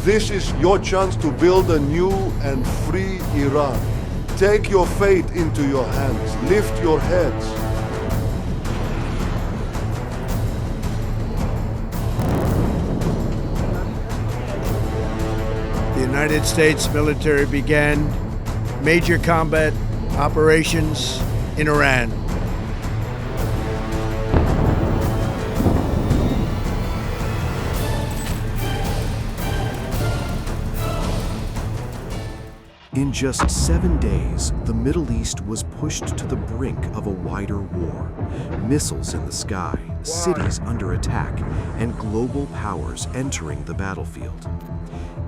This is your chance to build a new and free Iran. Take your fate into your hands. Lift your heads. The United States military began major combat operations in Iran. In just 7 days, the Middle East was pushed to the brink of a wider war. Missiles in the sky, cities under attack, and global powers entering the battlefield.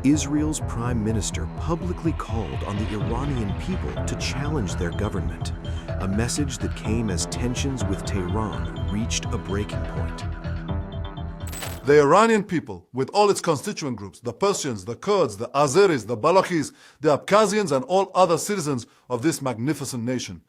Israel's prime minister publicly called on the Iranian people to challenge their government, a message that came as tensions with Tehran reached a breaking point. The Iranian people, with all its constituent groups, the Persians, the Kurds, the Azeris, the Balochis, the Abkhazians, and all other citizens of this magnificent nation.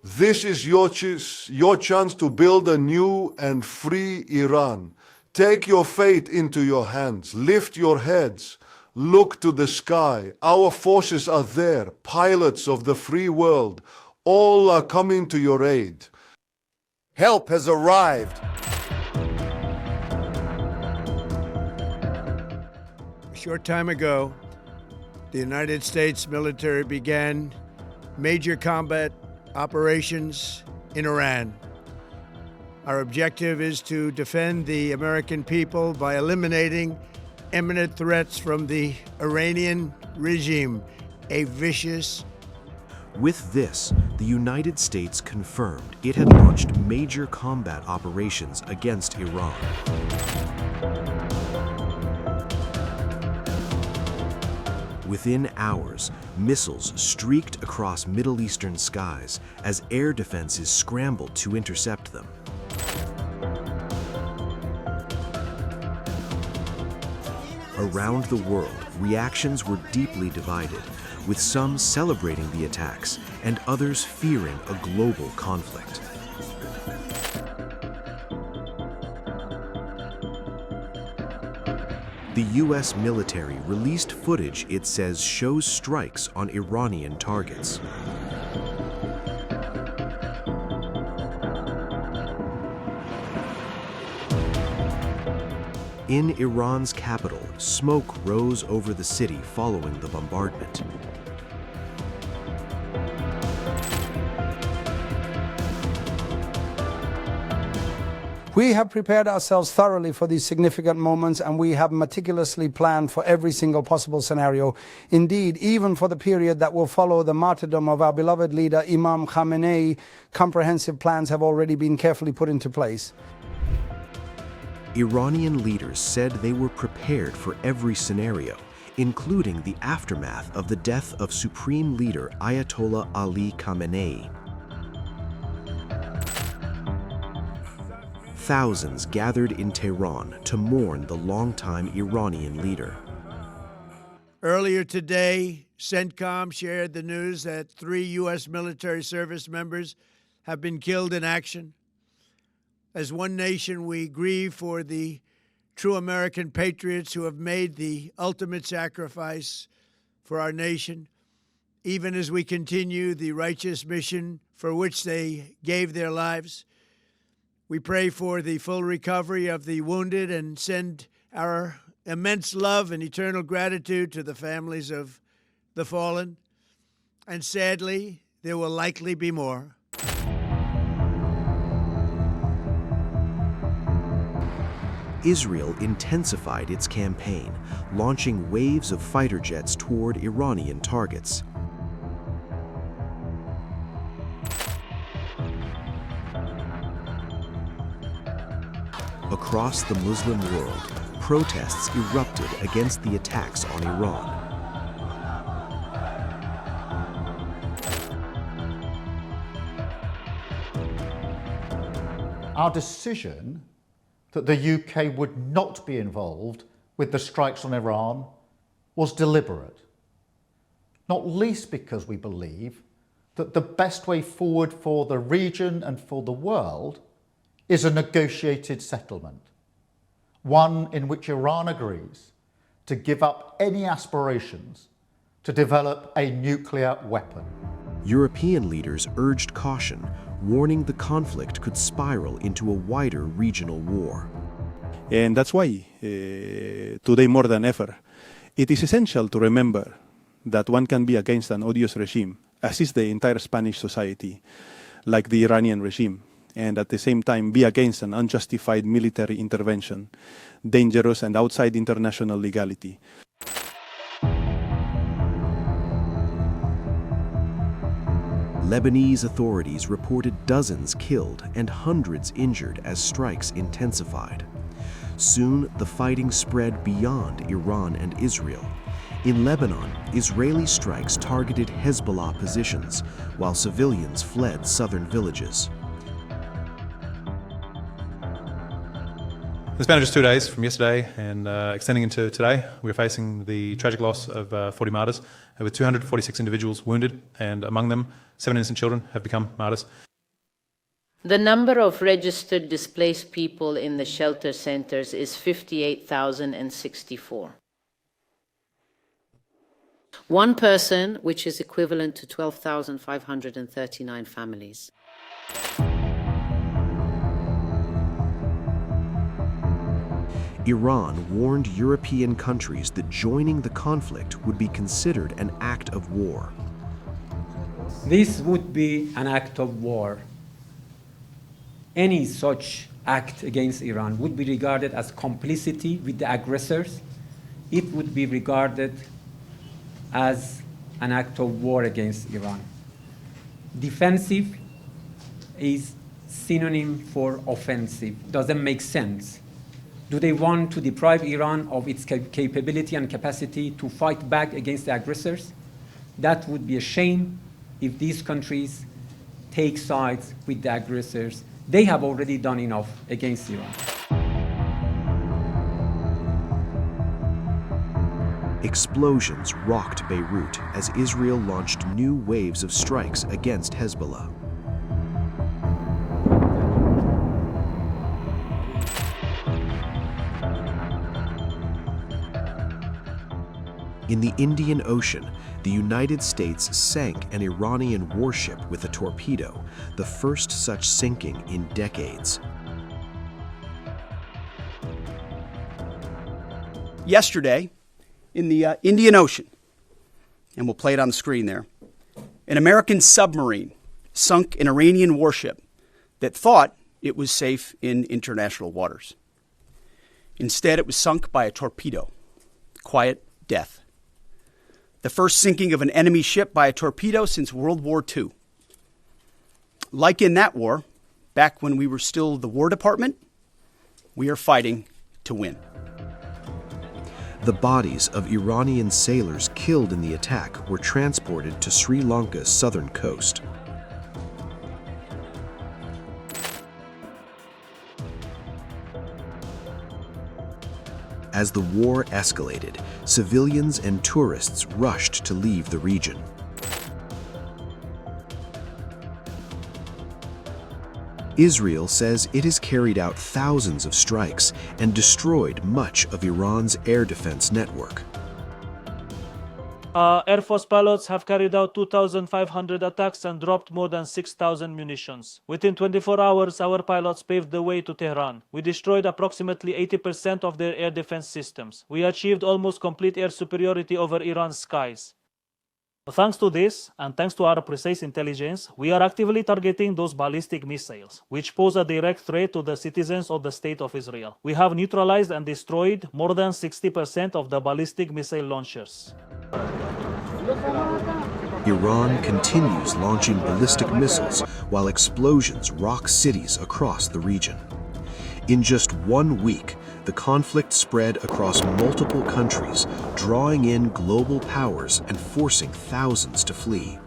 This is your chance to build a new and free Iran. Take your fate into your hands. Lift your heads. Look to the sky. Our forces are there, pilots of the free world. All are coming to your aid. Help has arrived. A short time ago, the United States military began major combat operations in Iran. Our objective is to defend the American people by eliminating imminent threats from the Iranian regime, a vicious. With this, the United States confirmed it had launched major combat operations against Iran. Within hours, missiles streaked across Middle Eastern skies as air defenses scrambled to intercept them. Around the world, reactions were deeply divided, with some celebrating the attacks and others fearing a global conflict. The U.S. military released footage it says shows strikes on Iranian targets. In Iran's capital, smoke rose over the city following the bombardment. We have prepared ourselves thoroughly for these significant moments, and we have meticulously planned for every single possible scenario. Indeed, even for the period that will follow the martyrdom of our beloved leader, Imam Khamenei, comprehensive plans have already been carefully put into place. Iranian leaders said they were prepared for every scenario, including the aftermath of the death of Supreme Leader Ayatollah Ali Khamenei. Thousands gathered in Tehran to mourn the longtime Iranian leader. Earlier today, CENTCOM shared the news that 3 U.S. military service members have been killed in action. As one nation, we grieve for the true American patriots who have made the ultimate sacrifice for our nation, even as we continue the righteous mission for which they gave their lives. We pray for the full recovery of the wounded and send our immense love and eternal gratitude to the families of the fallen. And sadly, there will likely be more. Israel intensified its campaign, launching waves of fighter jets toward Iranian targets. Across the Muslim world, protests erupted against the attacks on Iran. Our decision that the UK would not be involved with the strikes on Iran was deliberate, not least because we believe that the best way forward for the region and for the world is a negotiated settlement, one in which Iran agrees to give up any aspirations to develop a nuclear weapon. European leaders urged caution, warning the conflict could spiral into a wider regional war. And that's why, today more than ever, it is essential to remember that one can be against an odious regime, as is the entire Spanish society, like the Iranian regime, and at the same time be against an unjustified military intervention, dangerous and outside international legality. Lebanese authorities reported dozens killed and hundreds injured as strikes intensified. Soon, the fighting spread beyond Iran and Israel. In Lebanon, Israeli strikes targeted Hezbollah positions, while civilians fled southern villages. The span of just 2 days from yesterday and extending into today, we're facing the tragic loss of 40 martyrs, with 246 individuals wounded, and among them, 7 innocent children have become martyrs. The number of registered displaced people in the shelter centers is 58,064. One person, which is equivalent to 12,539 families. Iran warned European countries that joining the conflict would be considered an act of war. This would be an act of war. Any such act against Iran would be regarded as complicity with the aggressors. It would be regarded as an act of war against Iran. Defensive is synonym for offensive. Doesn't make sense. Do they want to deprive Iran of its capability and capacity to fight back against the aggressors? That would be a shame if these countries take sides with the aggressors. They have already done enough against Iran. Explosions rocked Beirut as Israel launched new waves of strikes against Hezbollah. In the Indian Ocean, the United States sank an Iranian warship with a torpedo, the first such sinking in decades. Yesterday, in the Indian Ocean, and we'll play it on the screen there, an American submarine sunk an Iranian warship that thought it was safe in international waters. Instead, it was sunk by a torpedo. Quiet death. The first sinking of an enemy ship by a torpedo since World War II. Like in that war, back when we were still the War Department, we are fighting to win. The bodies of Iranian sailors killed in the attack were transported to Sri Lanka's southern coast. As the war escalated, civilians and tourists rushed to leave the region. Israel says it has carried out thousands of strikes and destroyed much of Iran's air defense network. Air Force pilots have carried out 2,500 attacks and dropped more than 6,000 munitions. Within 24 hours, our pilots paved the way to Tehran. We destroyed approximately 80% of their air defense systems. We achieved almost complete air superiority over Iran's skies. Thanks to this, and thanks to our precise intelligence, we are actively targeting those ballistic missiles, which pose a direct threat to the citizens of the State of Israel. We have neutralized and destroyed more than 60% of the ballistic missile launchers. Iran continues launching ballistic missiles while explosions rock cities across the region. In just 1 week, the conflict spread across multiple countries, drawing in global powers and forcing thousands to flee.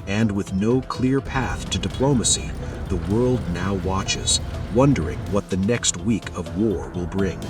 And with no clear path to diplomacy, the world now watches, wondering what the next week of war will bring.